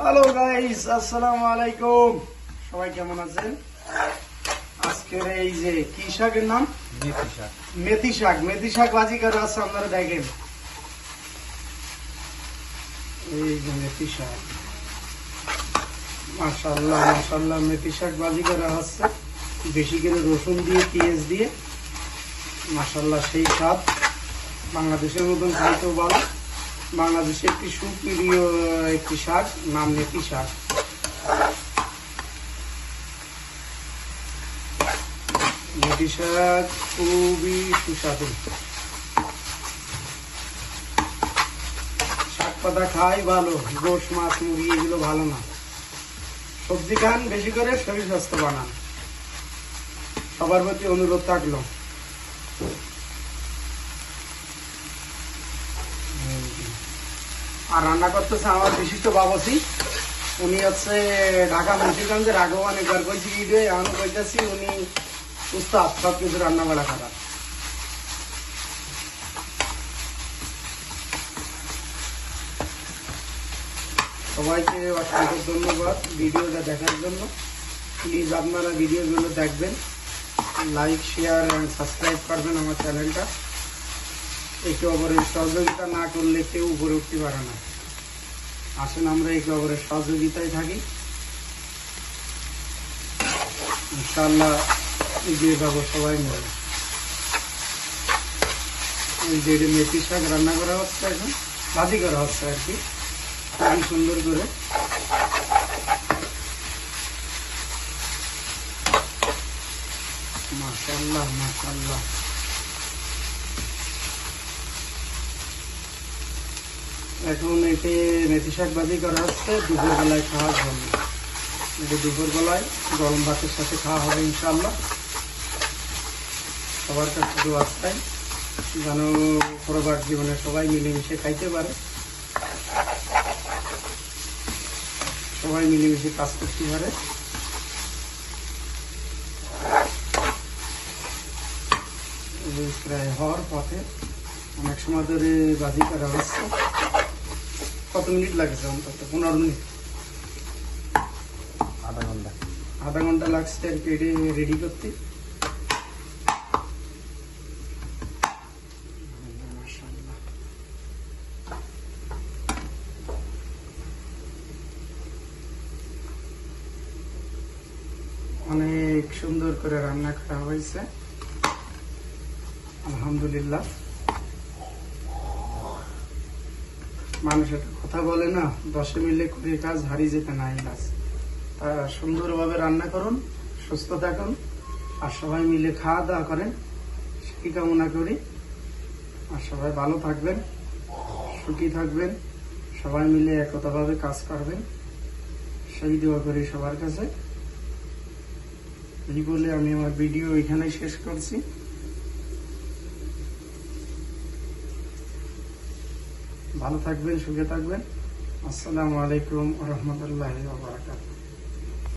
Hello guys, আসসালামু আলাইকুম। সবাই কেমন আছেন? আজকের এই যে কি শাকের নাম? মেথি শাক। মেথি শাক ভাজি করে আছে, আপনারা দেখেন। এই যে মেথি শাক, মাশাআল্লাহ মাশাআল্লাহ। মেথি শাক ভাজি করা হচ্ছে বেশি করে রসুন দিয়ে, পেঁয়াজ দিয়ে। মাশাআল্লাহ, সেই স্বাদ। বাংলাদেশের মতন খাইতেও ভালো। বাংলাদেশে একটি সুপ্রিয় একটি শাক, নাম মেথি শাক। মেথি শাক খুবই সুস্বাদু। শাক পাতা খাই ভালো, গোশ মাছ মুরগি এগুলো ভালো না। সবজি খান বেশি করে, শরীর স্বাস্থ্য বানান। সবার প্রতি অনুরোধ থাকলো। আর রান্না করতেছে আমার বিশিষ্ট বাবুসি। উনি হচ্ছে ঢাকা মুন্সিগঞ্জের আগমান। একবার কইছি ভিডিও, এখনো কইতেছি উনি উস্তাদ সব কিছু রান্না বাড়া করার। সবাইকে অসংখ্য ধন্যবাদ ভিডিওটা দেখার জন্য। প্লিজ আপনারা ভিডিওগুলো দেখবেন, লাইক শেয়ার এবং সাবস্ক্রাইব করবেন আমার চ্যানেলটা। একে অপরের সহযোগিতা না করলে কেউ উপরে উঠতে পারে না। আসেন আমরা একে অপরের সহযোগিতায় থাকি, ইনশাআল্লাহ এগিয়ে যাবো সবাই মিলে। এই যে মেথি শাক রান্না করা হচ্ছে, এখন ভাজি করা হচ্ছে আর কি, খুবই সুন্দর করে। মাশাআল্লাহ মাশাআল্লাহ। এখন এতে মেথি শাক ভাজি করা হচ্ছে দুপুরবেলায় খাওয়ার জন্য। এটি দুপুরবেলায় গরম ভাতের সাথে খাওয়া হবে ইনশাআল্লাহ। সবার কাছে দোয়া চাই যেন পরবার জীবনে সবাই মিলেমিশে খাইতে পারে, সবাই মিলেমিশে কাজ করতে পারে। প্রায় হওয়ার পথে, অনেক সময় ধরে ভাজি করা হচ্ছে। কত মিনিট লাগছে? অন্তত 15 মিনিট, আধা ঘন্টা লাগছে আর কি রেডি করতে। অনেক সুন্দর করে রান্না করা হয়েছে, আলহামদুলিল্লাহ। মানুষ একটা কথা বলে না, 10 মিলে করে কাজ, হারিয়ে যেতে নাই কাজ। তা সুন্দরভাবে রান্না করুন, সুস্থ থাকুন, আর সবাই মিলে খাওয়া দাওয়া করেন, সেই কামনা করি। আর সবাই ভালো থাকবেন, সুখী থাকবেন, সবাই মিলে একতাভাবে কাজ করবেন, সেই দোয়া করি সবার কাছে। এই বলে আমি আমার ভিডিও এখানেই শেষ করছি। ভালো থাকবেন, সুখে থাকবেন। আসসালামু আলাইকুম ওয়া রাহমাতুল্লাহি ওয়া বারাকাতুহু।